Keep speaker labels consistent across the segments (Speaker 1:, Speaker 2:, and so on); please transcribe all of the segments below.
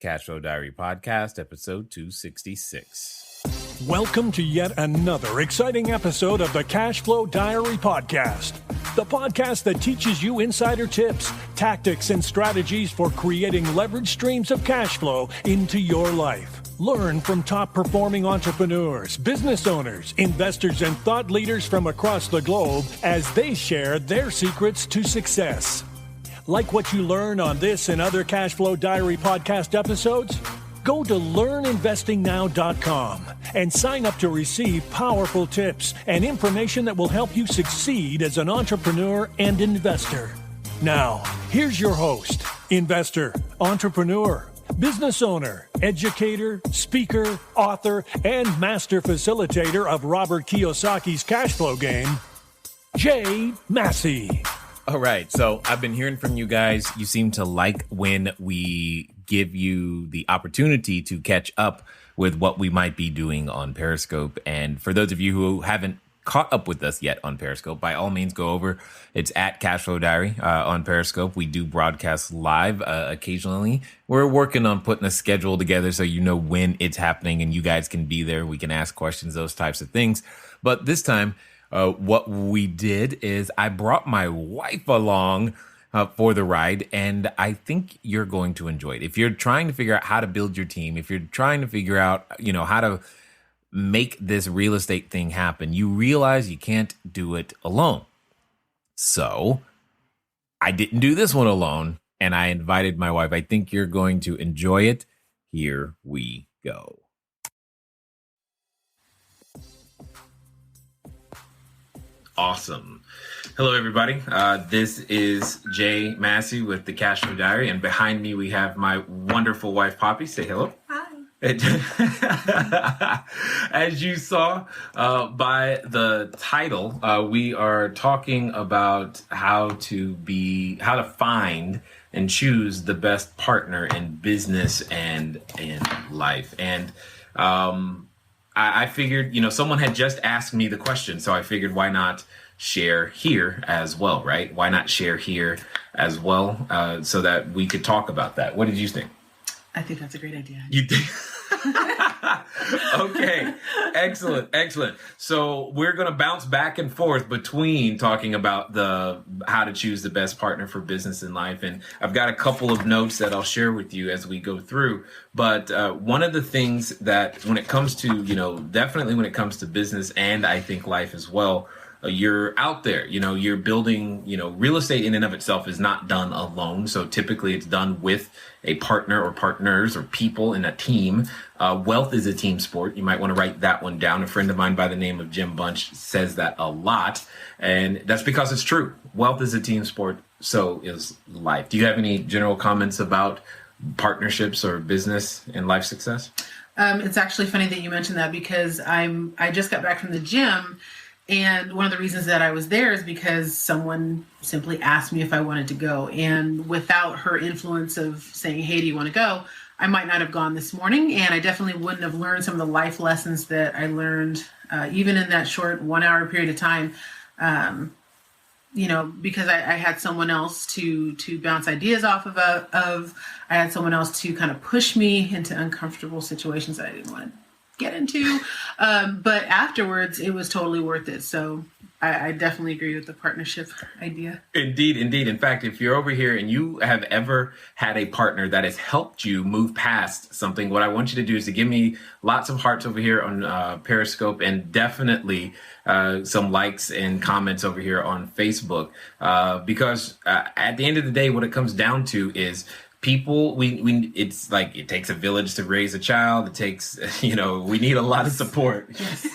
Speaker 1: Cashflow Diary Podcast, episode 266.
Speaker 2: Welcome to yet another exciting episode of the Cashflow Diary Podcast, the podcast that teaches you insider tips, tactics, and strategies for creating leverage streams of cash flow into your life. Learn from top-performing entrepreneurs, business owners, investors, and thought leaders from across the globe as they share their secrets to success. Like what you learn on this and other Cashflow Diary podcast episodes? Go to learninvestingnow.com and sign up to receive powerful tips and information that will help you succeed as an entrepreneur and investor. Now, here's your host, investor, entrepreneur, business owner, educator, speaker, author, and master facilitator of Robert Kiyosaki's cash flow game, Jay Massey.
Speaker 1: All right, so I've been hearing from you guys. You seem to like when we give you the opportunity to catch up with what we might be doing on Periscope. And for those of you who haven't caught up with us yet on Periscope, by all means, go over. It's at Cashflow Diary on Periscope. We do broadcast live occasionally. We're working on putting a schedule together so you know when it's happening and you guys can be there. We can ask questions, those types of things. But this time, what we did is I brought my wife along for the ride, and I think you're going to enjoy it. If you're trying to figure out how to build your team, if you're trying to figure out, how to make this real estate thing happen, you realize you can't do it alone. So I didn't do this one alone, and I invited my wife. I think you're going to enjoy it. Here we go. Awesome. Hello, everybody. This is Jay Massey with the Cashflow Diary, and behind me we have my wonderful wife, Popi. Say hello.
Speaker 3: Hi.
Speaker 1: As you saw by the title, we are talking about how to find and choose the best partner in business and in life. And I figured, someone had just asked me the question, so I figured why not share here as well, right? Why not share here as well so that we could talk about that? What did you think?
Speaker 3: I think that's a great idea.
Speaker 1: You think? Okay, excellent. So we're going to bounce back and forth between talking about how to choose the best partner for business and life. And I've got a couple of notes that I'll share with you as we go through. But one of the things that when it comes to, definitely when it comes to business and I think life as well, you're out there, you're building, real estate in and of itself is not done alone. So typically it's done with a partner or partners or people in a team. Wealth is a team sport. You might want to write that one down. A friend of mine by the name of Jim Bunch says that a lot. And that's because it's true. Wealth is a team sport. So is life. Do you have any general comments about partnerships or business and life success?
Speaker 3: It's actually funny that you mentioned that because I just got back from the gym. And one of the reasons that I was there is because someone simply asked me if I wanted to go. And without her influence of saying, hey, do you want to go? I might not have gone this morning. And I definitely wouldn't have learned some of the life lessons that I learned, even in that short 1 hour period of time, because I had someone else to bounce ideas off of. I had someone else to kind of push me into uncomfortable situations that I didn't want to get into. But afterwards, it was totally worth it. So I definitely agree with the partnership idea.
Speaker 1: Indeed. In fact, if you're over here and you have ever had a partner that has helped you move past something, what I want you to do is to give me lots of hearts over here on Periscope and definitely some likes and comments over here on Facebook. Because at the end of the day, what it comes down to is people, it's like it takes a village to raise a child. It takes, we need a lot of support.
Speaker 3: Yes.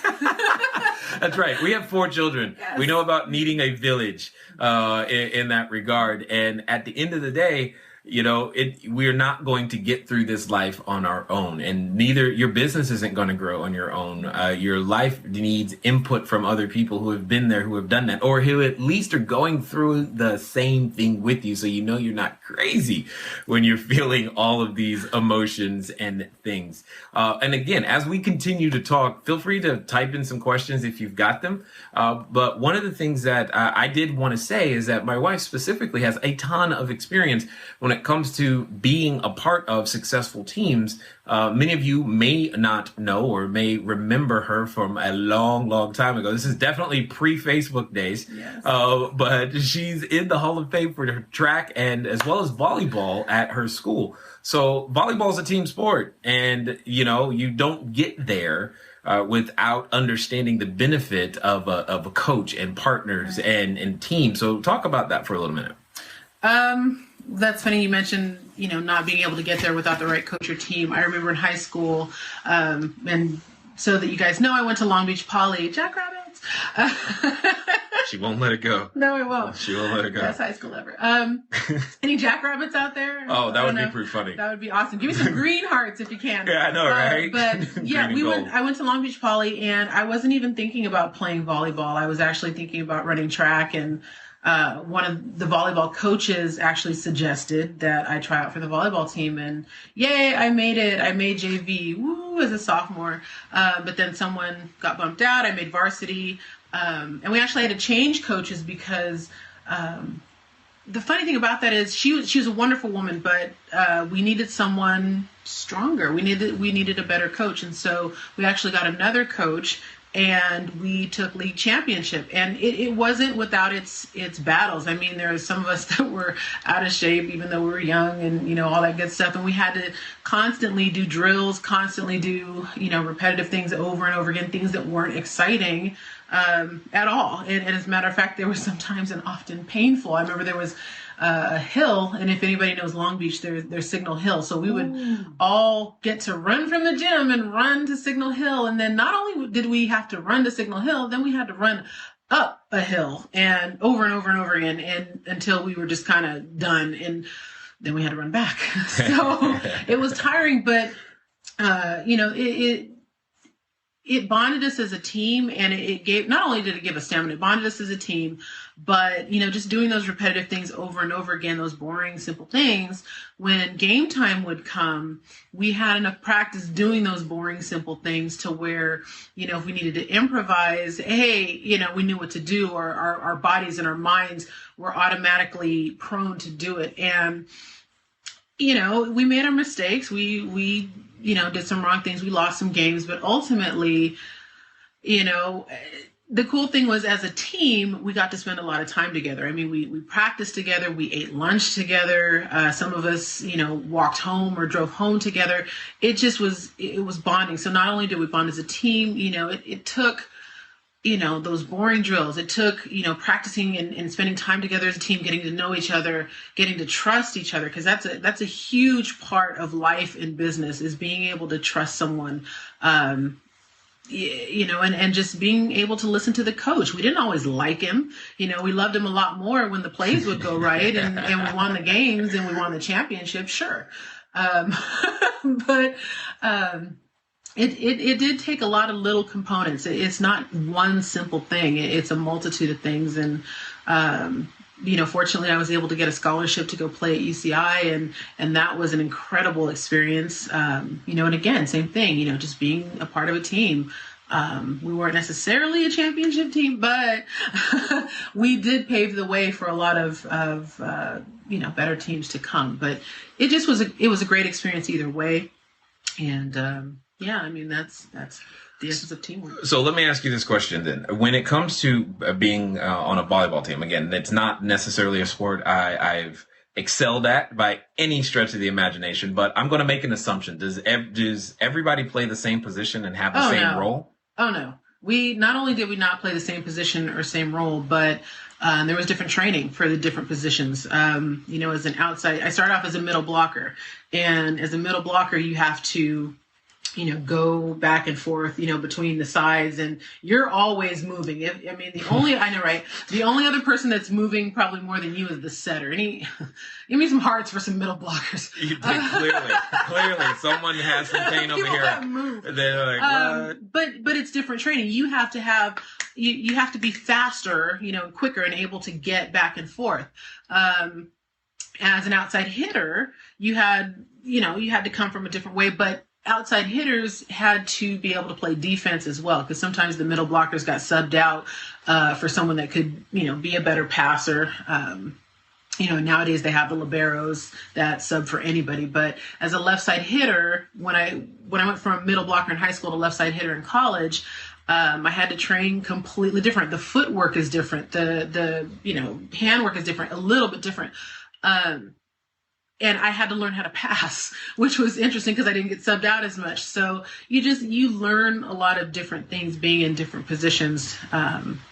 Speaker 1: That's right. We have 4 children. Yes. We know about needing a village in that regard. And at the end of the day, we're not going to get through this life on our own, and neither your business isn't going to grow on your own. Your life needs input from other people who have been there, who have done that, or who at least are going through the same thing with you. So you're not crazy when you're feeling all of these emotions and things. And again, as we continue to talk, feel free to type in some questions if you've got them. But one of the things that I did want to say is that my wife specifically has a ton of experience when when it comes to being a part of successful teams, many of you may not know or may remember her from a long, long time ago. This is definitely pre-Facebook days,
Speaker 3: Yes.
Speaker 1: But she's in the Hall of Fame for her track and as well as volleyball at her school. So volleyball is a team sport, and you don't get there without understanding the benefit of a coach and partners and team. So talk about that for a little minute.
Speaker 3: That's funny you mentioned, not being able to get there without the right coach or team. I remember in high school, and so that you guys know, I went to Long Beach Poly, Jackrabbits.
Speaker 1: She won't let it go.
Speaker 3: No, I won't.
Speaker 1: She won't let it go.
Speaker 3: Best high school ever. Any Jackrabbits out there?
Speaker 1: Oh, that would be pretty funny.
Speaker 3: That would be awesome. Give me some green hearts if you can.
Speaker 1: Yeah, I know, right?
Speaker 3: But yeah, I went to Long Beach Poly, and I wasn't even thinking about playing volleyball. I was actually thinking about running track, and one of the volleyball coaches actually suggested that I try out for the volleyball team, and yay, I made it. I made JV, woo, as a sophomore. But then someone got bumped out. I made varsity. And we actually had to change coaches because the funny thing about that is she was a wonderful woman, but we needed someone stronger. We needed a better coach, and so we actually got another coach, and we took league championship. And it wasn't without its battles. I mean, there are some of us that were out of shape, even though we were young, and all that good stuff. And we had to constantly do drills, constantly do repetitive things over and over again, things that weren't exciting at all. And as a matter of fact, there was sometimes and often painful. I remember there was a hill, and if anybody knows Long Beach, there's Signal Hill. So we would all get to run from the gym and run to Signal Hill. And then not only did we have to run to Signal Hill, then we had to run up a hill and over and over again, and until we were just kind of done. And then we had to run back. So it was tiring, but it bonded us as a team, and it gave, not only did it give us stamina, it bonded us as a team, but, just doing those repetitive things over and over again, those boring, simple things, when game time would come, we had enough practice doing those boring, simple things to where, if we needed to improvise, hey, we knew what to do, or our bodies and our minds were automatically prone to do it. And, we made our mistakes. We did some wrong things. We lost some games, but ultimately, the cool thing was, as a team, we got to spend a lot of time together. I mean, we practiced together. We ate lunch together. Some of us, walked home or drove home together. It was bonding. So not only did we bond as a team, it took, those boring drills. It took, practicing and spending time together as a team, getting to know each other, getting to trust each other. Cause that's a huge part of life in business, is being able to trust someone, and just being able to listen to the coach. We didn't always like him. We loved him a lot more when the plays would go right and we won the games and we won the championship. Sure. But, It did take a lot of little components. It's not one simple thing. It's a multitude of things. And, fortunately I was able to get a scholarship to go play at UCI, and that was an incredible experience. And again, same thing, just being a part of a team. We weren't necessarily a championship team, but we did pave the way for a lot of better teams to come. But it was a great experience either way. And, that's the essence of teamwork.
Speaker 1: So let me ask you this question then. When it comes to being on a volleyball team, again, it's not necessarily a sport I've excelled at by any stretch of the imagination, but I'm going to make an assumption. Does everybody play the same position and have the same role?
Speaker 3: Oh, no. Not only did we not play the same position or same role, but there was different training for the different positions. As an outside, I started off as a middle blocker, and as a middle blocker, you have to go back and forth, between the sides, and you're always moving. The only other person that's moving probably more than you is the setter. Give me some hearts for some middle blockers.
Speaker 1: You did, clearly. Someone has some pain over here.
Speaker 3: That move.
Speaker 1: They're like, what?
Speaker 3: But it's different training. You have to have, you have to be faster, quicker and able to get back and forth. As an outside hitter, you had to come from a different way, but outside hitters had to be able to play defense as well, because sometimes the middle blockers got subbed out for someone that could, be a better passer. nowadays they have the liberos that sub for anybody. But as a left side hitter, when I went from middle blocker in high school to left side hitter in college, I had to train completely different. The footwork is different. The handwork is different, a little bit different. And I had to learn how to pass, which was interesting because I didn't get subbed out as much. So you learn a lot of different things being in different positions.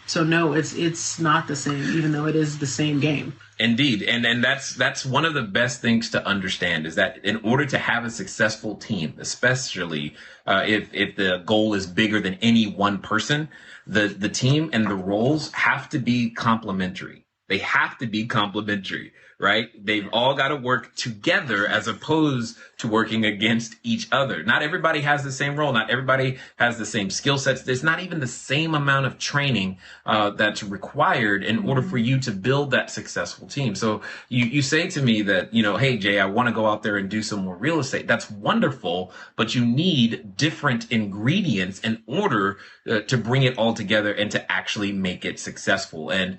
Speaker 3: So no, it's not the same, even though it is the same game.
Speaker 1: Indeed. And that's one of the best things to understand is that in order to have a successful team, especially if the goal is bigger than any one person, the team and the roles have to be complementary. They have to be complementary, right? They've all got to work together as opposed to working against each other. Not everybody has the same role. Not everybody has the same skill sets. There's not even the same amount of training that's required in order for you to build that successful team. So you say to me that, hey, Jay, I want to go out there and do some more real estate. That's wonderful, but you need different ingredients in order to bring it all together and to actually make it successful. And,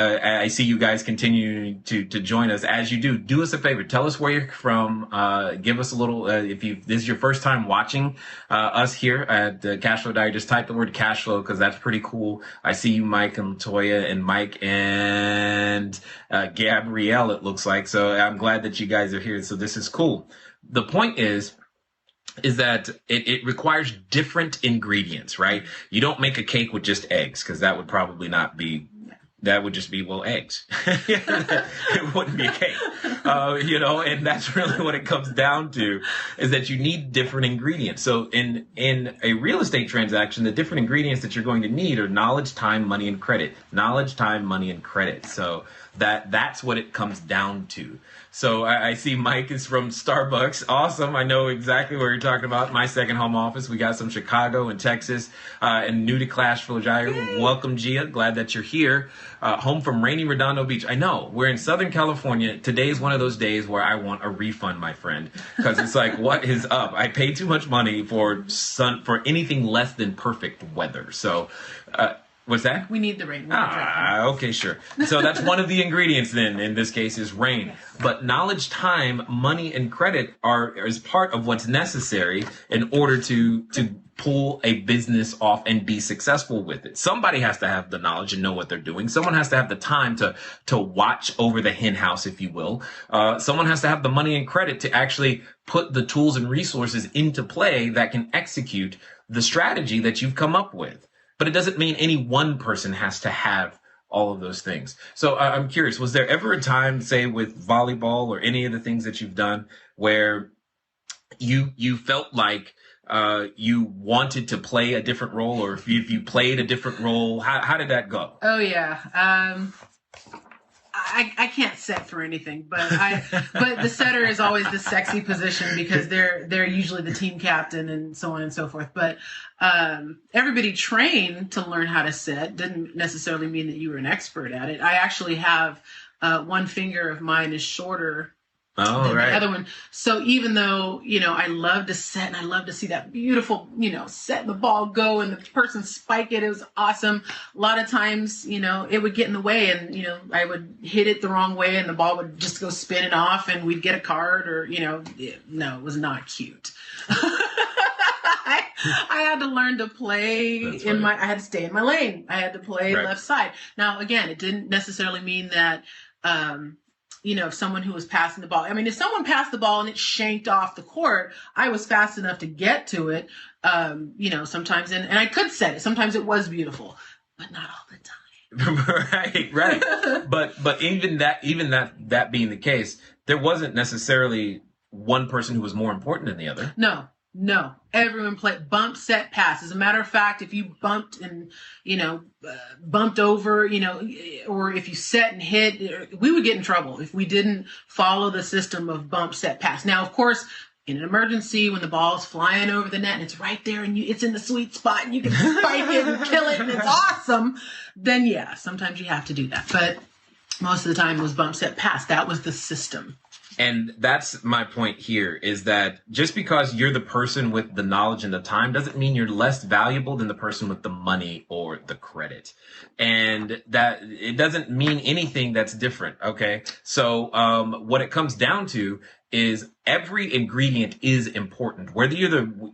Speaker 1: I see you guys continuing to join us. As you do us a favor. Tell us where you're from. Give us a little, if this is your first time watching us here at Cashflow Diary, just type the word cashflow because that's pretty cool. I see you, Mike and Latoya and Mike and Gabrielle, it looks like. So I'm glad that you guys are here. So this is cool. The point is that it requires different ingredients, right? You don't make a cake with just eggs because that would probably not be. That would just be, eggs. It wouldn't be a cake, and that's really what it comes down to is that you need different ingredients. So in a real estate transaction, the different ingredients that you're going to need are knowledge, time, money, and credit. Knowledge, time, money, and credit. So that's what it comes down to. So I see Mike is from Starbucks. Awesome. I know exactly what you're talking about. My second home office. We got some Chicago and Texas and new to Cashflow Diary. Welcome, Gia. Glad that you're here. Home from rainy Redondo Beach. I know. We're in Southern California. Today is one of those days where I want a refund, my friend. Because it's like, what is up? I pay too much money for anything less than perfect weather. So... what's that?
Speaker 3: We need the rain.
Speaker 1: Okay, sure. So that's one of the ingredients then, in this case, is rain. Yes. But knowledge, time, money, and credit is part of what's necessary in order to pull a business off and be successful with it. Somebody has to have the knowledge and know what they're doing. Someone has to have the time to watch over the hen house, if you will. Someone has to have the money and credit to actually put the tools and resources into play that can execute the strategy that you've come up with. But it doesn't mean any one person has to have all of those things. So I'm curious, was there ever a time, say with volleyball or any of the things that you've done, where you felt like you wanted to play a different role, or if you played a different role? How did that go?
Speaker 3: Oh, yeah. I can't set for anything, but the setter is always the sexy position because they're usually the team captain and so on and so forth. But everybody trained to learn how to set didn't necessarily mean that you were an expert at it. I actually have one finger of mine is shorter than the other one. So even though, I love to set and I love to see that beautiful, set the ball go and the person spike it. It was awesome. A lot of times, it would get in the way and, I would hit it the wrong way and the ball would just go spinning off and we'd get a card or, no, it was not cute. I had to learn to play I had to stay in my lane. I had to play left side. Now, again, it didn't necessarily mean that, if someone who was passing the ball, if someone passed the ball and it shanked off the court, I was fast enough to get to it, sometimes, and I could set it. Sometimes it was beautiful, but not all the time.
Speaker 1: Right. But even that being the case, there wasn't necessarily one person who was more important than the other.
Speaker 3: No, everyone played bump, set, pass. As a matter of fact, if you bumped and, bumped over, or if you set and hit, we would get in trouble if we didn't follow the system of bump, set, pass. Now, of course, in an emergency, when the ball's flying over the net and it's right there and it's in the sweet spot and you can spike it and kill it and it's awesome, then yeah, sometimes you have to do that. But most of the time it was bump, set, pass. That was the system.
Speaker 1: And that's my point here, is that just because you're the person with the knowledge and the time doesn't mean you're less valuable than the person with the money or the credit. And that it doesn't mean anything that's different. Okay. So, what it comes down to is every ingredient is important. Whether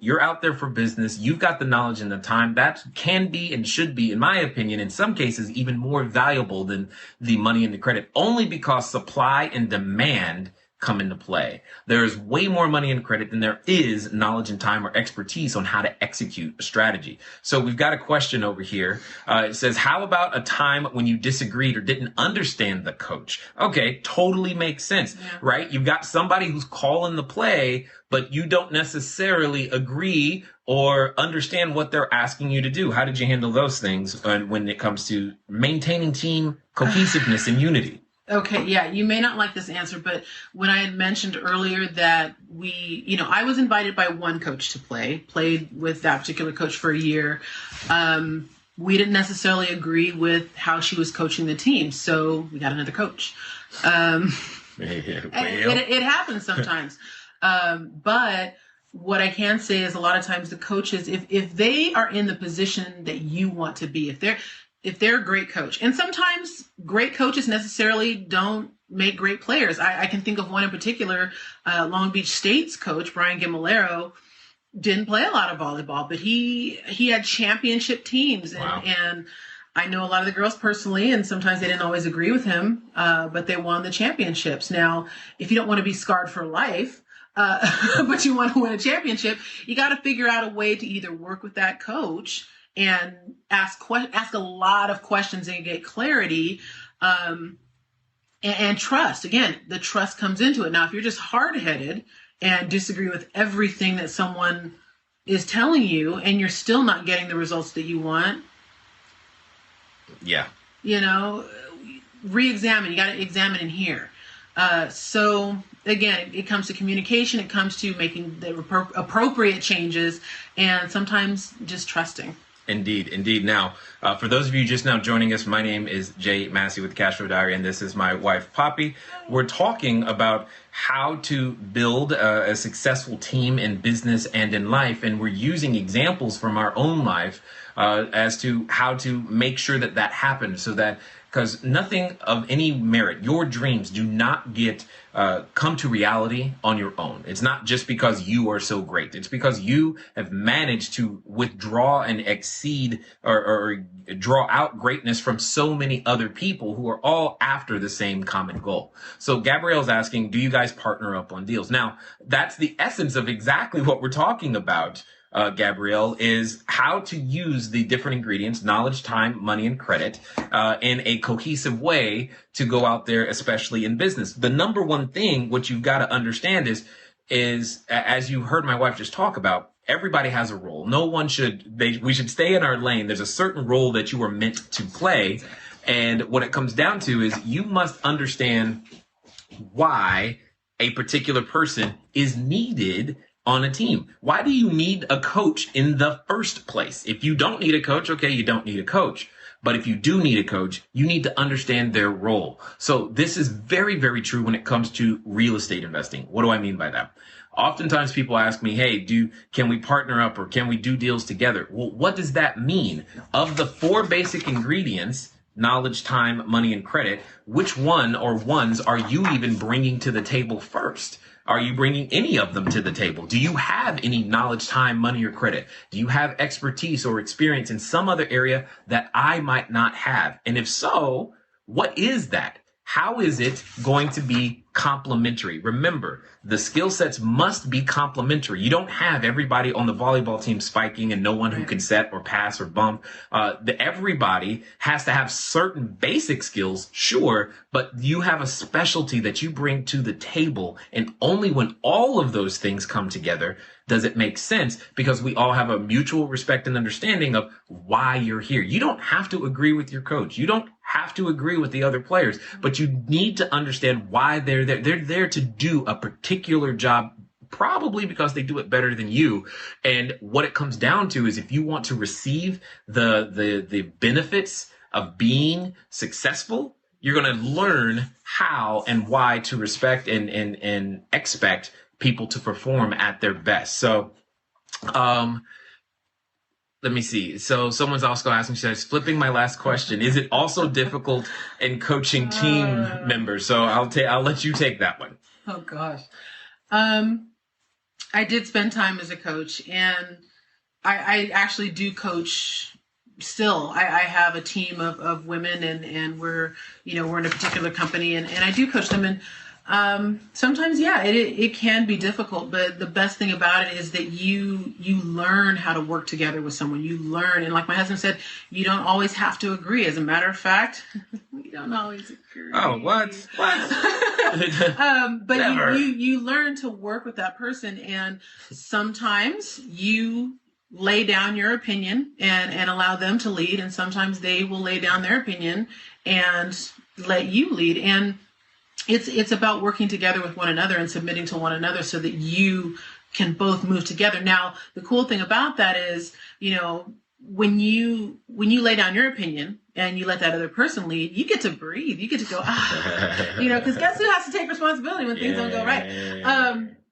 Speaker 1: you're out there for business, you've got the knowledge and the time, that can be and should be, in my opinion, in some cases, even more valuable than the money and the credit, only because supply and demand come into play. There is way more money and credit than there is knowledge and time or expertise on how to execute a strategy. So we've got a question over here. It says, how about a time when you disagreed or didn't understand the coach? Okay, totally makes sense, right? You've got somebody who's calling the play, but you don't necessarily agree or understand what they're asking you to do. How did you handle those things when it comes to maintaining team cohesiveness and unity?
Speaker 3: Okay, yeah, you may not like this answer, but when I had mentioned earlier that I was invited by one coach to played with that particular coach for a year. We didn't necessarily agree with how she was coaching the team, so we got another coach. It happens sometimes. But what I can say is a lot of times the coaches, if they are in the position that you want to be, if they're a great coach, and sometimes great coaches necessarily don't make great players. I can think of one in particular, Long Beach State's coach, Brian Gammalero, didn't play a lot of volleyball, but he had championship teams. And I know a lot of the girls personally, and sometimes they didn't always agree with him, but they won the championships. Now, if you don't want to be scarred for life, but you want to win a championship, you got to figure out a way to either work with that coach and ask a lot of questions and get clarity, and trust. Again, the trust comes into it. Now, if you're just hard-headed and disagree with everything that someone is telling you and you're still not getting the results that you want, re-examine. You got to examine in here. So again, it comes to communication. It comes to making the appropriate changes, and sometimes just trusting.
Speaker 1: Indeed. Now, for those of you just now joining us, my name is Jay Massey with the Cashflow Diary, and this is my wife, Popi. We're talking about how to build a successful team in business and in life, and we're using examples from our own life as to how to make sure that happens, so that, because nothing of any merit, your dreams do not get come to reality on your own. It's not just because you are so great. It's because you have managed to withdraw and exceed or draw out greatness from so many other people who are all after the same common goal. So Gabrielle's asking, do you guys partner up on deals? Now, that's the essence of exactly what we're talking about. Gabrielle, is how to use the different ingredients, knowledge, time, money, and credit, in a cohesive way to go out there, especially in business. The number one thing, what you've got to understand is, as you heard my wife just talk about, everybody has a role. We should stay in our lane. There's a certain role that you are meant to play. And what it comes down to is you must understand why a particular person is needed on a team. Why do you need a coach in the first place? If you don't need a coach, okay, you don't need a coach. But if you do need a coach, you need to understand their role. So this is very, very true when it comes to real estate investing. What do I mean by that? Oftentimes people ask me, hey, can we partner up or can we do deals together? Well, what does that mean? Of the 4 basic ingredients, knowledge, time, money, and credit, which one or ones are you even bringing to the table first? Are you bringing any of them to the table? Do you have any knowledge, time, money, or credit? Do you have expertise or experience in some other area that I might not have? And if so, what is that? How is it going to be complementary? Remember, the skill sets must be complementary. You don't have everybody on the volleyball team spiking and no one who can set or pass or bump. Everybody has to have certain basic skills, sure, but you have a specialty that you bring to the table. And only when all of those things come together does it make sense, because we all have a mutual respect and understanding of why you're here. You don't have to agree with your coach. You don't have to agree with the other players, but you need to understand why they're there. They're there to do a particular job, probably because they do it better than you. And what it comes down to is, if you want to receive the benefits of being successful, you're going to learn how and why to respect and expect people to perform at their best. So, let me see. So someone's also asking, flipping my last question. Is it also difficult in coaching team members? So I'll let you take that one.
Speaker 3: Oh gosh. I did spend time as a coach, and I actually do coach still. I have a team of women, and we're in a particular company, and I do coach them. And sometimes, it can be difficult, but the best thing about it is that you learn how to work together with someone. You learn, and like my husband said, you don't always have to agree. As a matter of fact, we don't always agree.
Speaker 1: Oh, what?
Speaker 3: But you learn to work with that person, and sometimes you lay down your opinion and allow them to lead, and sometimes they will lay down their opinion and let you lead. And it's about working together with one another and submitting to one another so that you can both move together. Now, the cool thing about that is, when you lay down your opinion and you let that other person lead, you get to breathe. You get to go, because guess who has to take responsibility when things don't go right?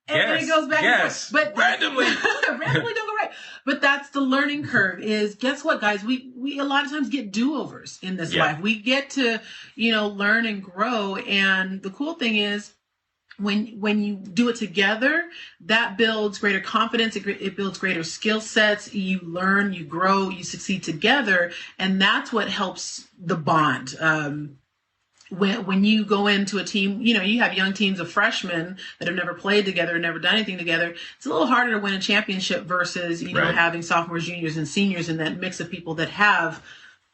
Speaker 3: And it goes back and forth. But randomly don't go right. But that's the learning curve. Is guess what, guys? We a lot of times get do-overs in this life. We get to learn and grow. And the cool thing is, when you do it together, that builds greater confidence. It builds greater skill sets. You learn, you grow, you succeed together, and that's what helps the bond. When you go into a team, you have young teams of freshmen that have never played together, never done anything together. It's a little harder to win a championship versus, having sophomores, juniors, and seniors in that mix of people that have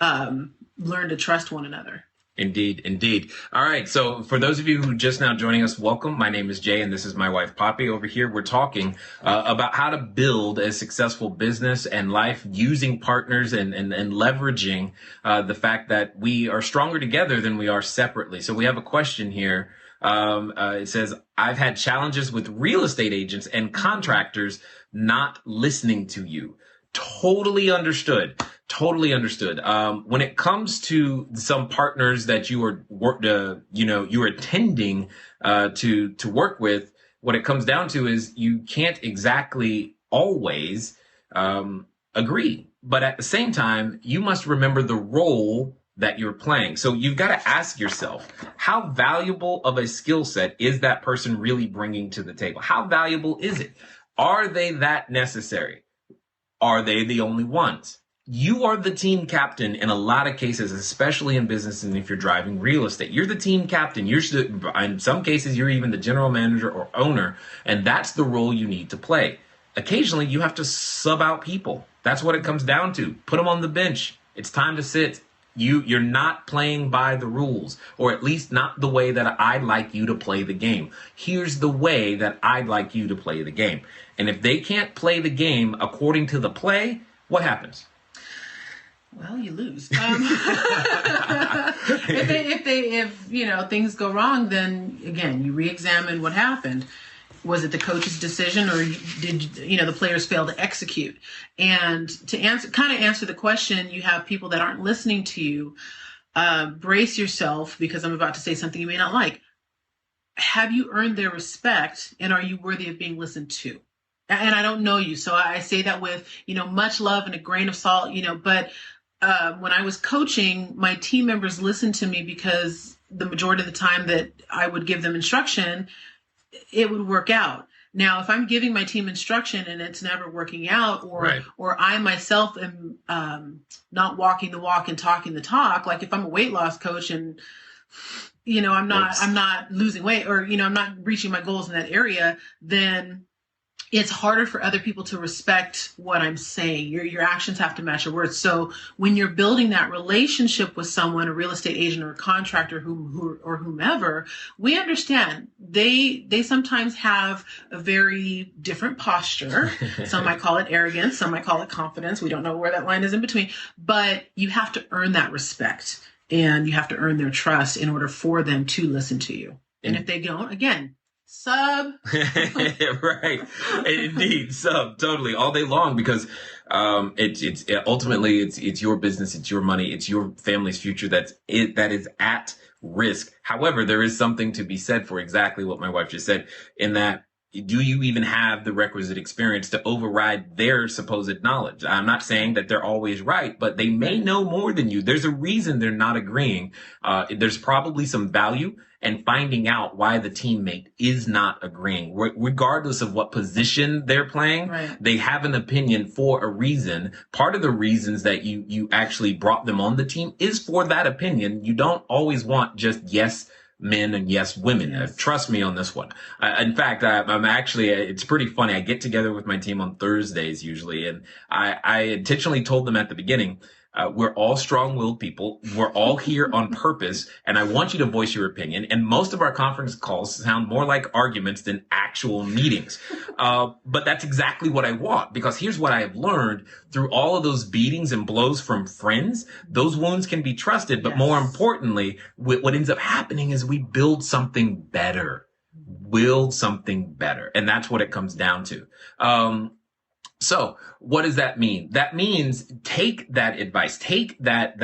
Speaker 3: learned to trust one another.
Speaker 1: Indeed. All right. So for those of you who just now joining us, welcome. My name is Jay, and this is my wife, Popi. Over here, we're talking about how to build a successful business and life using partners and leveraging the fact that we are stronger together than we are separately. So we have a question here. It says, I've had challenges with real estate agents and contractors not listening to you. Totally understood. When it comes to some partners that you are you're attending to work with, what it comes down to is you can't exactly always agree, but at the same time, you must remember the role that you're playing. So you've got to ask yourself, how valuable of a skill set is that person really bringing to the table? How valuable is it? Are they that necessary? Are they the only ones? You are the team captain in a lot of cases, especially in business. And if you're driving real estate, you're the team captain. In some cases, you're even the general manager or owner. And that's the role you need to play. Occasionally, you have to sub out people. That's what it comes down to. Put them on the bench. It's time to sit. You're not playing by the rules, or at least not the way that I'd like you to play the game. Here's the way that I'd like you to play the game. And if they can't play the game according to the play, what happens?
Speaker 3: Well, you lose. If things go wrong, then again, you re-examine what happened. Was it the coach's decision, or did the players fail to execute? And to answer the question, you have people that aren't listening to you. Brace yourself, because I'm about to say something you may not like. Have you earned their respect, and are you worthy of being listened to? And I don't know you, so I say that with much love and a grain of salt. But when I was coaching, my team members listened to me because the majority of the time that I would give them instruction, it would work out. Now, if I'm giving my team instruction and it's never working out, or I myself am not walking the walk and talking the talk, like if I'm a weight loss coach and I'm not losing weight, or I'm not reaching my goals in that area, then it's harder for other people to respect what I'm saying. Your actions have to match your words. So when you're building that relationship with someone, a real estate agent or a contractor or whomever, we understand they sometimes have a very different posture. Some might call it arrogance. Some might call it confidence. We don't know where that line is in between. But you have to earn that respect, and you have to earn their trust in order for them to listen to you. And if they don't, again, sub.
Speaker 1: Right. Indeed. Sub. Totally. All day long, because ultimately it's your business. It's your money. It's your family's future. That is at risk. However, there is something to be said for exactly what my wife just said, in that, do you even have the requisite experience to override their supposed knowledge? I'm not saying that they're always right, but they may know more than you. There's a reason they're not agreeing. There's probably some value in finding out why the teammate is not agreeing. Regardless of what position they're playing, they have an opinion for a reason. Part of the reasons that you actually brought them on the team is for that opinion. You don't always want just yes men and yes women. Yes. Trust me on this one. In fact, I'm actually, it's pretty funny. I get together with my team on Thursdays usually, and I intentionally told them at the beginning, we're all strong-willed people. We're all here on purpose, and I want you to voice your opinion. And most of our conference calls sound more like arguments than actual meetings. But that's exactly what I want, because here's what I have learned through all of those beatings and blows from friends. Those wounds can be trusted, but more importantly, what ends up happening is we build something better. And that's what it comes down to. So what does that mean? That means take that advice, take that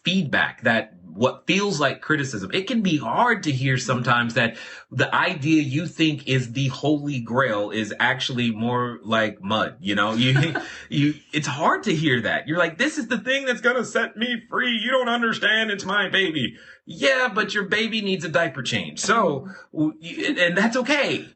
Speaker 1: feedback, that what feels like criticism. It can be hard to hear sometimes that the idea you think is the holy grail is actually more like mud. You know, it's hard to hear that. You're like, this is the thing that's going to set me free. You don't understand. It's my baby. Yeah, but your baby needs a diaper change. So, and that's okay.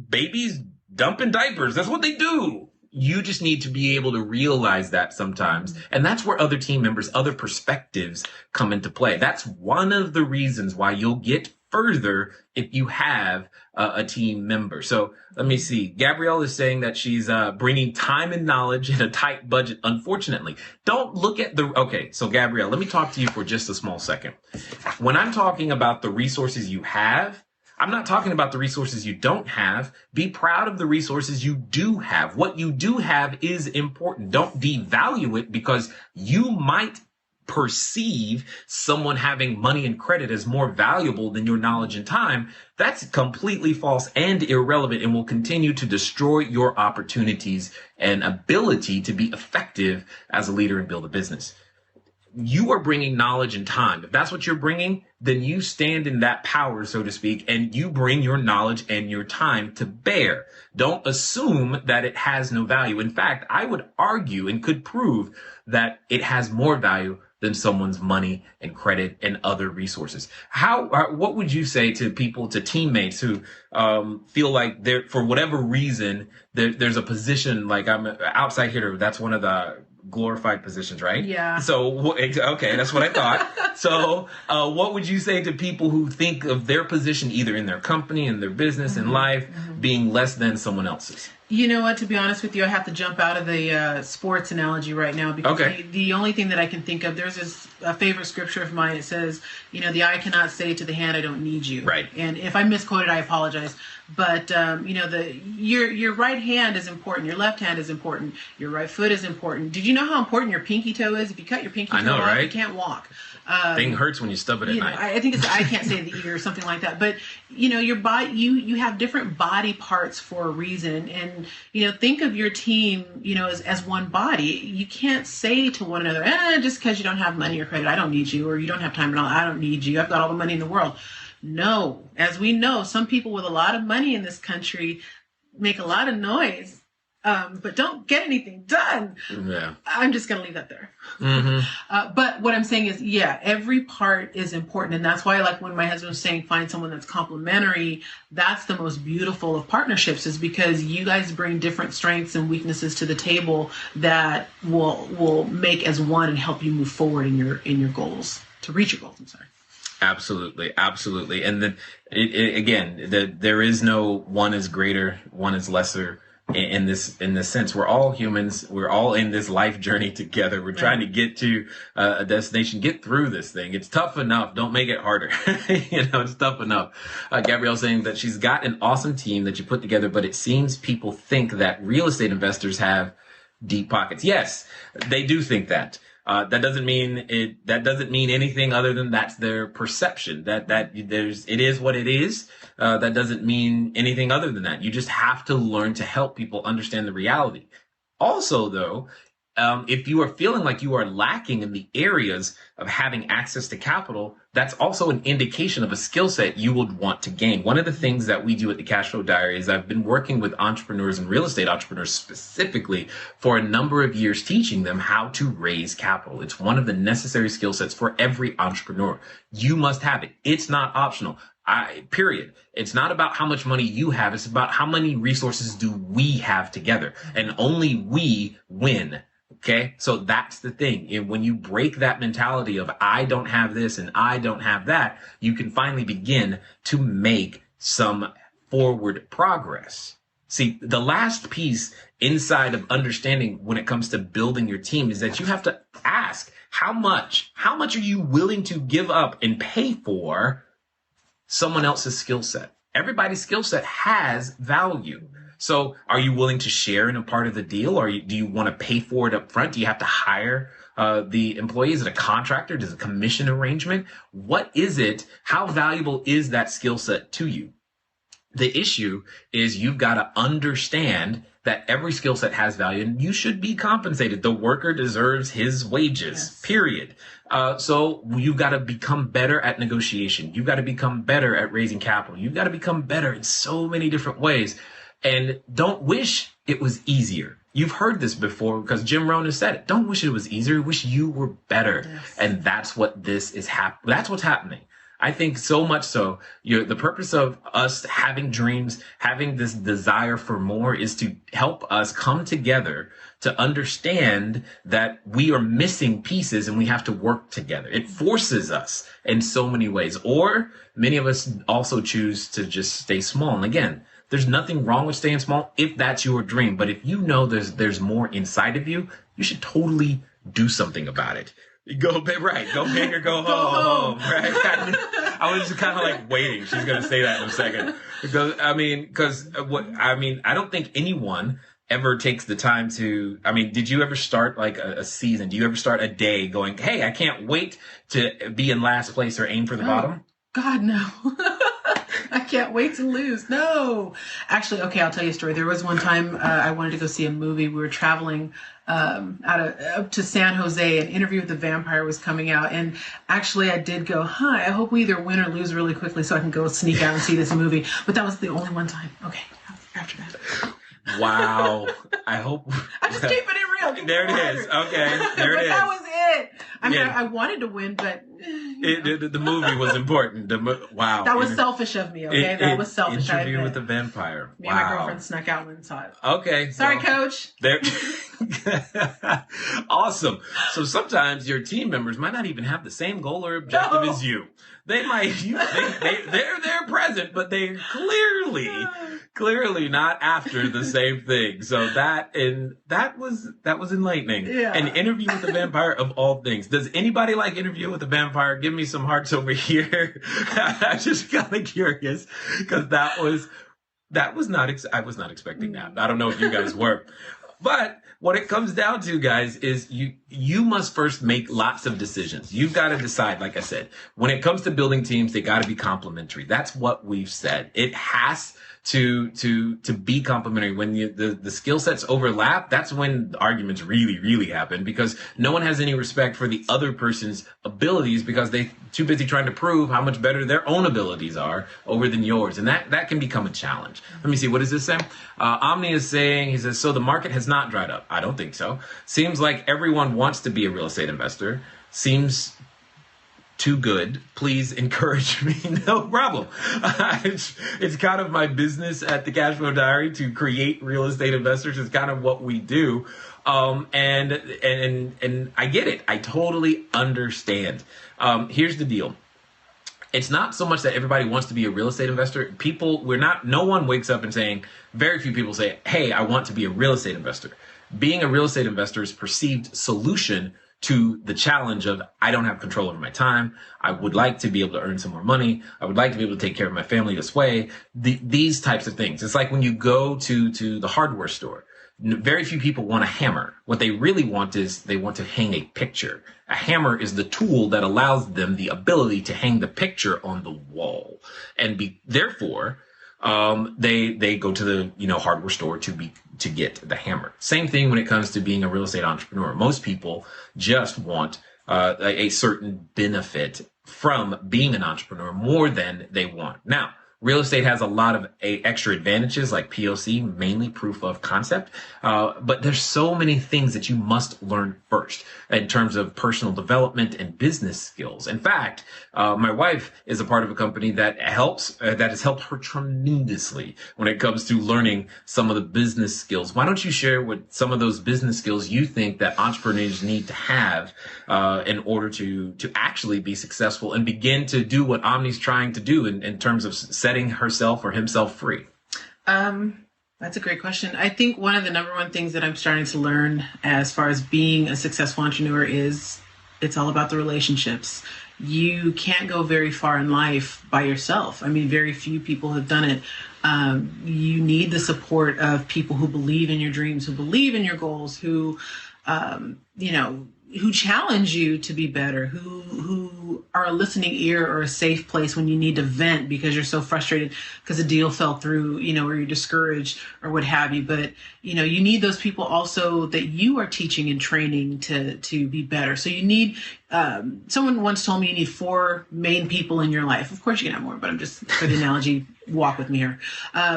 Speaker 1: Babies dumping diapers. That's what they do. You just need to be able to realize that sometimes. And that's where other team members, other perspectives come into play. That's one of the reasons why you'll get further if you have a team member. So let me see. Gabrielle is saying that she's bringing time and knowledge in a tight budget. Unfortunately, don't look at okay. So Gabrielle, let me talk to you for just a small second. When I'm talking about the resources you have, I'm not talking about the resources you don't have. Be proud of the resources you do have. What you do have is important. Don't devalue it because you might perceive someone having money and credit as more valuable than your knowledge and time. That's completely false and irrelevant and will continue to destroy your opportunities and ability to be effective as a leader and build a business. You are bringing knowledge and time. If that's what you're bringing, then you stand in that power, so to speak, and you bring your knowledge and your time to bear. Don't assume that it has no value. In fact, I would argue and could prove that it has more value than someone's money and credit and other resources. What would you say to people, to teammates who feel like they're, for whatever reason, there's a position, like I'm an outside hitter, that's one of the glorified positions, right?
Speaker 3: Yeah.
Speaker 1: So, okay, that's what I thought. So, what would you say to people who think of their position either in their company, in their business, in life, being less than someone else's?
Speaker 3: You know what, to be honest with you, I have to jump out of the sports analogy right now because the only thing that I can think of, there's a favorite scripture of mine. It says, the eye cannot say to the hand, I don't need you.
Speaker 1: Right.
Speaker 3: And if I misquoted, I apologize. But, your right hand is important. Your left hand is important. Your right foot is important. Did you know how important your pinky toe is? If you cut your pinky toe off,
Speaker 1: right?
Speaker 3: You can't walk.
Speaker 1: Thing hurts when you stub it at night.
Speaker 3: I think I can't say the ear or something like that. But, your body, you have different body parts for a reason. And, think of your team, as one body. You can't say to one another, just because you don't have money or credit, I don't need you. Or you don't have time and all, I don't need you. I've got all the money in the world. No. As we know, some people with a lot of money in this country make a lot of noise, but don't get anything done.
Speaker 1: Yeah.
Speaker 3: I'm just going to leave that there.
Speaker 1: Mm-hmm.
Speaker 3: But what I'm saying is, every part is important. And that's why, like when my husband was saying, find someone that's complementary, that's the most beautiful of partnerships, is because you guys bring different strengths and weaknesses to the table that will make as one and help you move forward in your goals, to reach your goals. I'm sorry.
Speaker 1: Absolutely. And then there is no one is greater, one is lesser in this sense. We're all humans. We're all in this life journey together. We're trying to get to a destination, get through this thing. It's tough enough. Don't make it harder. It's tough enough. Gabrielle saying that she's got an awesome team that you put together, but it seems people think that real estate investors have deep pockets. Yes, they do think that. That doesn't mean anything other than that's their perception. It is what it is. That doesn't mean anything other than that. You just have to learn to help people understand the reality. Also, though, if you are feeling like you are lacking in the areas of having access to capital, that's also an indication of a skill set you would want to gain. One of the things that we do at the Cashflow Diary is I've been working with entrepreneurs and real estate entrepreneurs specifically for a number of years, teaching them how to raise capital. It's one of the necessary skill sets for every entrepreneur. You must have it. It's not optional. Period. It's not about how much money you have. It's about how many resources do we have together, and only we win. Okay. So that's the thing. And when you break that mentality of I don't have this and I don't have that, you can finally begin to make some forward progress. See, the last piece inside of understanding when it comes to building your team is that you have to ask how much are you willing to give up and pay for someone else's skill set? Everybody's skill set has value. So are you willing to share in a part of the deal? Or do you want to pay for it up front? Do you have to hire the employee? Is it a contractor? Does it a commission arrangement? What is it? How valuable is that skill set to you? The issue is you've got to understand that every skill set has value and you should be compensated. The worker deserves his wages, period. So you've got to become better at negotiation. You've got to become better at raising capital. You've got to become better in so many different ways. And don't wish it was easier. You've heard this before because Jim Rohn has said it. Don't wish it was easier. Wish you were better. Yes. And that's what this is that's what's happening. I think so much so, the purpose of us having dreams, having this desire for more is to help us come together to understand that we are missing pieces and we have to work together. It forces us in so many ways. Or many of us also choose to just stay small. And again, there's nothing wrong with staying small if that's your dream. But if you know there's more inside of you, you should totally do something about it. Go big or go home, right? I was just kind of like waiting. She's going to say that in a second. I don't think anyone ever takes the time to, did you ever start like a season? Do you ever start a day going, hey, I can't wait to be in last place or aim for the bottom?
Speaker 3: God, no. I can't wait to lose. No. Actually, okay, I'll tell you a story. There was one time I wanted to go see a movie. We were traveling up to San Jose. An Interview with the Vampire was coming out. And actually, I did go, I hope we either win or lose really quickly so I can go sneak out and see this movie. But that was the only one time. Okay, after that.
Speaker 1: Wow. I hope.
Speaker 3: I'm just keeping it real.
Speaker 1: There it is. Okay. There it is.
Speaker 3: That was it. I wanted to win, but
Speaker 1: the movie was important. Wow.
Speaker 3: That was selfish of me, okay? That was selfish.
Speaker 1: Interview with the Vampire.
Speaker 3: Me and my girlfriend snuck out and saw it.
Speaker 1: Okay.
Speaker 3: Sorry, Coach.
Speaker 1: There. Awesome. So sometimes your team members might not even have the same goal or objective as you. They might, they're present, but they're clearly not after the same thing. So that was enlightening.
Speaker 3: Yeah.
Speaker 1: An Interview with the Vampire of all things. Does anybody like Interview with the Vampire? Give me some hearts over here. I'm just kind of curious because I was not expecting that. I don't know if you guys were. But what it comes down to, guys, is you must first make lots of decisions. You've got to decide, like I said, when it comes to building teams, they got to be complementary. That's what we've said. It has to be complementary. When the skill sets overlap, that's when the arguments really, really happen because no one has any respect for the other person's abilities because they're too busy trying to prove how much better their own abilities are over than yours. And that can become a challenge. Let me see. What does this say? Omni is saying, he says, so the market has not dried up. I don't think so. Seems like everyone wants to be a real estate investor. Seems too good. Please encourage me. No problem. It's kind of my business at the Cashflow Diary to create real estate investors. It's kind of what we do. And I get it. I totally understand. Here's the deal. It's not so much that everybody wants to be a real estate investor. No one wakes up and saying, very few people say, hey, I want to be a real estate investor. Being a real estate investor is perceived solution to the challenge of I don't have control over my time. I would like to be able to earn some more money. I would like to be able to take care of my family this way. These types of things. It's like when you go to the hardware store. Very few people want a hammer. What they really want is they want to hang a picture. A hammer is the tool that allows them the ability to hang the picture on the wall. And therefore, they go to the hardware store to get the hammer. Same thing when it comes to being a real estate entrepreneur. Most people just want a certain benefit from being an entrepreneur more than they want. Now, real estate has a lot of extra advantages like POC, mainly proof of concept. But there's so many things that you must learn first in terms of personal development and business skills. In fact, my wife is a part of a company that has helped her tremendously when it comes to learning some of the business skills. Why don't you share what some of those business skills you think that entrepreneurs need to have in order to actually be successful and begin to do what Omni's trying to do in terms of setting herself or himself free?
Speaker 3: That's a great question. I think one of the number one things that I'm starting to learn as far as being a successful entrepreneur is it's all about the relationships. You can't go very far in life by yourself. I mean, very few people have done it. You need the support of people who believe in your dreams, who believe in your goals, who challenge you to be better, who are a listening ear or a safe place when you need to vent because you're so frustrated because a deal fell through, or you're discouraged or what have you. But, you need those people also that you are teaching and training to be better. So you need, someone once told me you need 4 main people in your life. Of course you can have more, but I'm just, for the analogy, walk with me here.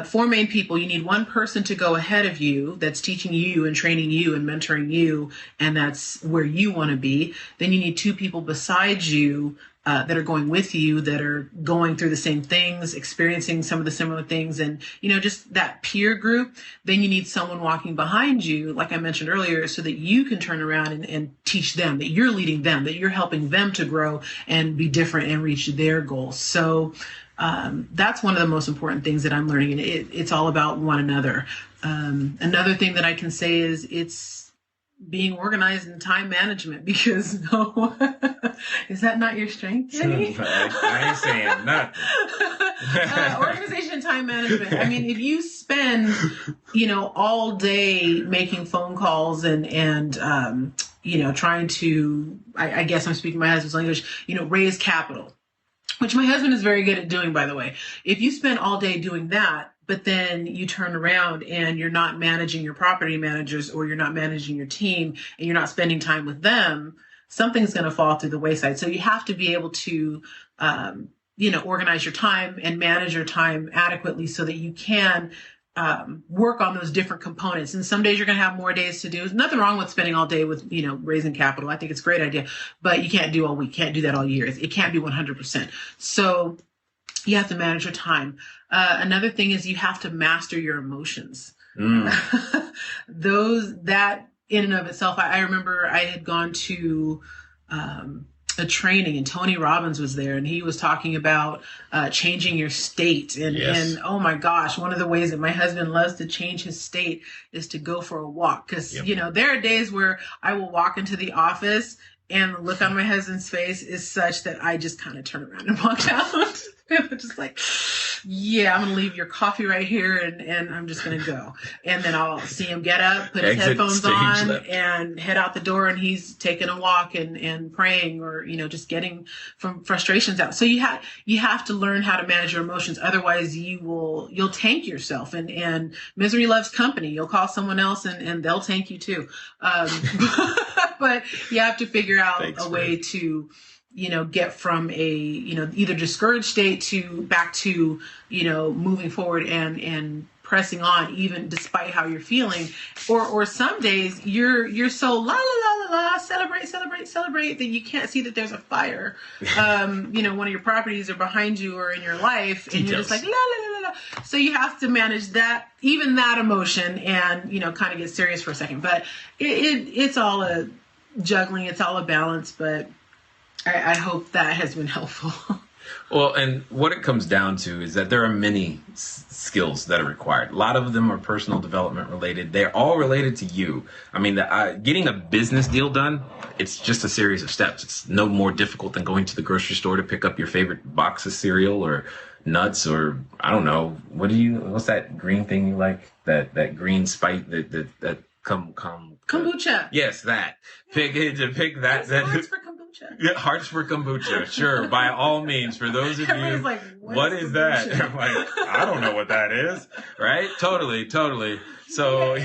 Speaker 3: 4 main people. You need one person to go ahead of you that's teaching you and training you and mentoring you, and that's where you want to be. Then you need 2 people beside you that are going with you, that are going through the same things, experiencing some of the similar things, and, just that peer group. Then you need someone walking behind you, like I mentioned earlier, so that you can turn around and teach them, that you're leading them, that you're helping them to grow and be different and reach their goals. So that's one of the most important things that I'm learning. And it's all about one another. Another thing that I can say is it's being organized in time management, because is that not your strength, Jenny?
Speaker 1: I ain't saying nothing.
Speaker 3: Organization and time management. I mean, if you spend, all day making phone calls and trying to, I guess I'm speaking my husband's language, raise capital, which my husband is very good at doing, by the way. If you spend all day doing that, but then you turn around and you're not managing your property managers, or you're not managing your team, and you're not spending time with them, something's going to fall through the wayside. So you have to be able to, organize your time and manage your time adequately so that you can work on those different components. And some days you're going to have more days to do. There's nothing wrong with spending all day with, raising capital. I think it's a great idea, but you can't do all week. Can't do that all year. It can't be 100%. So you have to manage your time. Another thing is you have to master your emotions. That in and of itself, I remember I had gone to a training, and Tony Robbins was there, and he was talking about changing your state. And oh my gosh, one of the ways that my husband loves to change his state is to go for a walk. Because, there are days where I will walk into the office and the look on my husband's face is such that I just kind of turn around and walk out. I'm just like, yeah, I'm going to leave your coffee right here, and I'm just going to go. And then I'll see him get up, put his headphones on, and head out the door, and he's taking a walk and praying, or, just getting from frustrations out. So you have to learn how to manage your emotions. Otherwise you'll tank yourself, and misery loves company. You'll call someone else and they'll tank you too. But you have to figure out a way to, get from a, either discouraged state to back to, moving forward and pressing on, even despite how you're feeling. Or some days you're so la la la la la, celebrate that you can't see that there's a fire, one of your properties or behind you or in your life, and you're just like la la la la. So you have to manage that, even that emotion, and kind of get serious for a second. But it's all a juggling, it's all a balance. But I hope that has been helpful.
Speaker 1: Well, and what it comes down to is that there are many skills that are required. A lot of them are personal development related. They're all related to you. I mean, getting a business deal done, it's just a series of steps. It's no more difficult than going to the grocery store to pick up your favorite box of cereal or nuts, or I don't know. What's that green thing you like? That green spike that kombucha. Yes, that. Pick that.
Speaker 3: Words for kombucha. kombucha?
Speaker 1: Yeah, Hearts for Kombucha. Sure, by all means. For those of you,
Speaker 3: like,
Speaker 1: what is that? I'm like, I don't know what that is. Right? Totally. So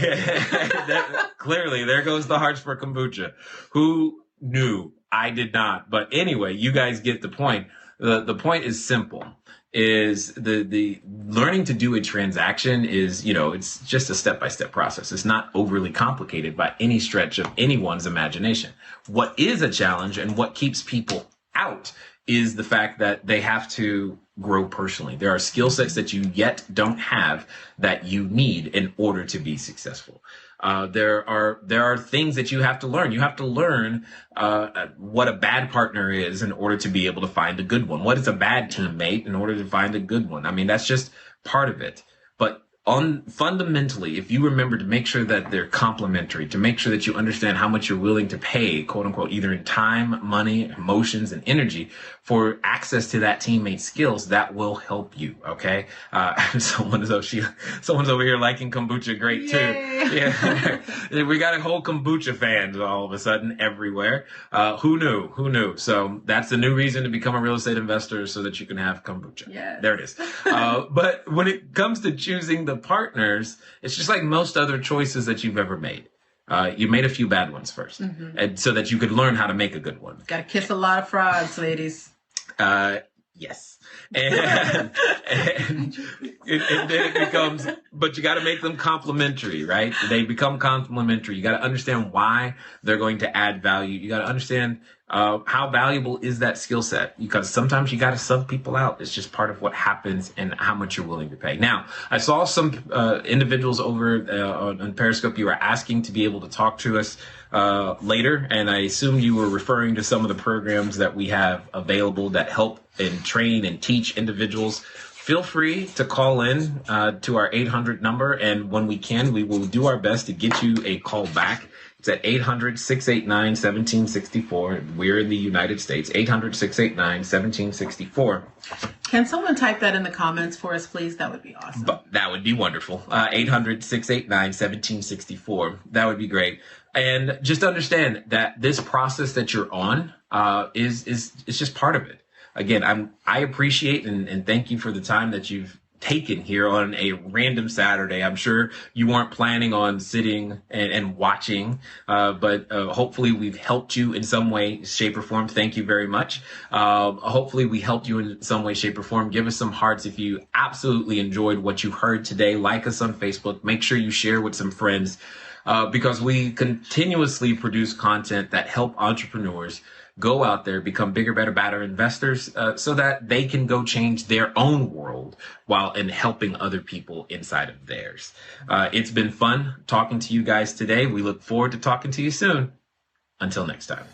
Speaker 1: clearly, there goes the Hearts for Kombucha. Who knew? I did not. But anyway, you guys get the point. The point is simple. Is the learning to do a transaction is, it's just a step-by-step process. It's not overly complicated by any stretch of anyone's imagination. What is a challenge and what keeps people out is the fact that they have to grow personally. There are skill sets that you yet don't have that you need in order to be successful. There are things that you have to learn. You have to learn what a bad partner is in order to be able to find a good one. What is a bad teammate in order to find a good one? I mean, that's just part of it. But fundamentally, if you remember to make sure that they're complementary, to make sure that you understand how much you're willing to pay, quote unquote, either in time, money, emotions, and energy for access to that teammate's skills, that will help you. Okay. Someone's over here liking kombucha. Great too.
Speaker 3: Yay.
Speaker 1: Yeah. We got a whole kombucha fans all of a sudden everywhere. Who knew? So that's the new reason to become a real estate investor, so that you can have kombucha.
Speaker 3: Yes.
Speaker 1: There it is. But when it comes to choosing the partners, it's just like most other choices that you've ever made. You made a few bad ones first, and so that you could learn how to make a good one.
Speaker 3: Got to kiss a lot of frogs, ladies.
Speaker 1: Yes. And then it becomes, but you got to make them complementary, right? They become complementary. You got to understand why they're going to add value. You got to understand how valuable is that skill set, because sometimes you got to sub people out. It's just part of what happens and how much you're willing to pay. Now, I saw some individuals over on Periscope. You were asking to be able to talk to us later, and I assume you were referring to some of the programs that we have available that help and train and teach individuals. Feel free to call in to our 800 number, and when we can, we will do our best to get you a call back. It's at 800-689-1764. We're in the United States, 800-689-1764.
Speaker 3: Can someone type that in the comments for us, please? That would be awesome.
Speaker 1: But that would be wonderful. 800-689-1764. That would be great. And just understand that this process that you're on is just part of it. Again, I appreciate and thank you for the time that you've taken here on a random Saturday. I'm sure you weren't planning on sitting and watching, but hopefully we've helped you in some way, shape, or form. Thank you very much. Hopefully we helped you in some way, shape, or form. Give us some hearts if you absolutely enjoyed what you heard today. Like us on Facebook. Make sure you share with some friends, because we continuously produce content that help entrepreneurs go out there, become bigger, better, badder investors, so that they can go change their own world while in helping other people inside of theirs. It's been fun talking to you guys today. We look forward to talking to you soon. Until next time.